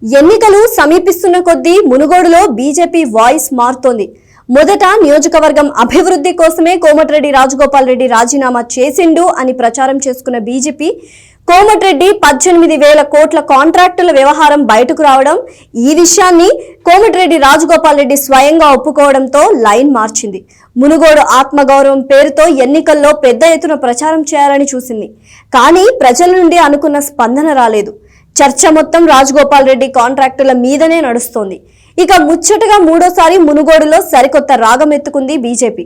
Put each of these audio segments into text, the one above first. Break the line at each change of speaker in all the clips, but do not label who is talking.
ఎన్నికలు సమీపిస్తున్న కొద్దీ మునుగోడులో బీజేపీ వాయిస్ మారుతోంది. మొదట నియోజకవర్గం అభివృద్ధి కోసమే కోమటిరెడ్డి రాజగోపాల్ రెడ్డి రాజీనామా చేసిండు అని ప్రచారం చేసుకున్న బీజేపీ కోమటిరెడ్డి 18,000 కోట్ల కాంట్రాక్టుల వ్యవహారం బయటకు రావడం, ఈ విషయాన్ని కోమటిరెడ్డి రాజగోపాల్ రెడ్డి స్వయంగా ఒప్పుకోవడంతో లైన్ మార్చింది. మునుగోడు ఆత్మగౌరవం పేరుతో ఎన్నికల్లో పెద్ద ఎత్తున ప్రచారం చేయాలని చూసింది. కానీ ప్రజల నుండి అనుకున్న స్పందన రాలేదు. చర్చ మొత్తం రాజగోపాల్ రెడ్డి కాంట్రాక్టుల మీదనే నడుస్తోంది. ఇక ముచ్చటగా మూడోసారి మునుగోడులో సరికొత్త రాగం ఎత్తుకుంది బీజేపీ.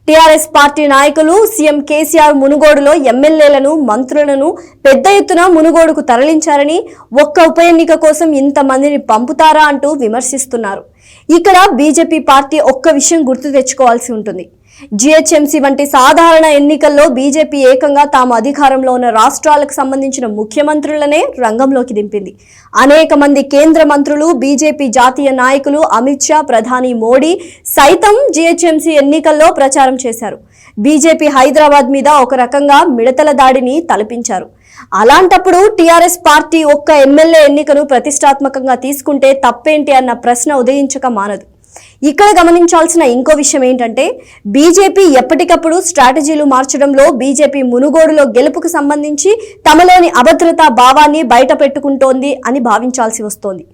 టీఆర్ఎస్ పార్టీ నాయకులు సీఎం కేసీఆర్ మునుగోడులో ఎమ్మెల్యేలను, మంత్రులను పెద్ద ఎత్తున మునుగోడుకు తరలించారని, ఒక్క ఉప ఎన్నిక కోసం ఇంతమందిని పంపుతారా అంటూ విమర్శిస్తున్నారు. ఇక్కడ బీజేపీ పార్టీ ఒక్క విషయం గుర్తు తెచ్చుకోవాల్సి ఉంటుంది. జీహెచ్ఎంసీ వంటి సాధారణ ఎన్నికల్లో బీజేపీ ఏకంగా తాము అధికారంలో ఉన్న రాష్ట్రాలకు సంబంధించిన ముఖ్యమంత్రులనే రంగంలోకి దింపింది. అనేక మంది కేంద్ర మంత్రులు, బీజేపీ జాతీయ నాయకులు అమిత్ షా, ప్రధాని మోడీ సైతం జీహెచ్ఎంసీ ఎన్నికల్లో ప్రచారం చేశారు. బీజేపీ హైదరాబాద్ మీద ఒక రకంగా మిడతల దాడిని తలపించారు. అలాంటప్పుడు టీఆర్ఎస్ పార్టీ ఒక్క ఎమ్మెల్యే ఎన్నికను ప్రతిష్టాత్మకంగా తీసుకుంటే తప్పేంటి అన్న ప్రశ్న ఉదయించక మానదు. ఇక్కడ గమనించాల్సిన ఇంకో విషయం ఏంటంటే, బీజేపీ ఎప్పటికప్పుడు స్ట్రాటజీలు మార్చడంలో బీజేపీ మునుగోడులో గెలుపుకు సంబంధించి తమలోని అభద్రతా భావాన్ని బయట పెట్టుకుంటోంది అని భావించాల్సి వస్తోంది.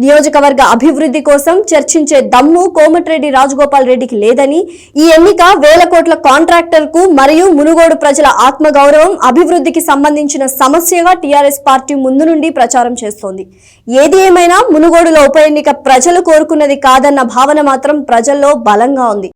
నియోజకవర్గ అభివృద్ధి కోసం చర్చించే దమ్ము కోమటిరెడ్డి రాజగోపాల్ రెడ్డికి లేదని, ఈ ఎన్నిక 1,000 కోట్ల కాంట్రాక్టర్కు మరియు మునుగోడు ప్రజల ఆత్మగౌరవం, అభివృద్ధికి సంబంధించిన సమస్యగా టీఆర్ఎస్ పార్టీ ముందు నుండి ప్రచారం చేస్తోంది. ఏది ఏమైనా మునుగోడులో ఉప ఎన్నిక ప్రజలు కోరుకున్నది కాదన్న భావన మాత్రం ప్రజల్లో బలంగా ఉంది.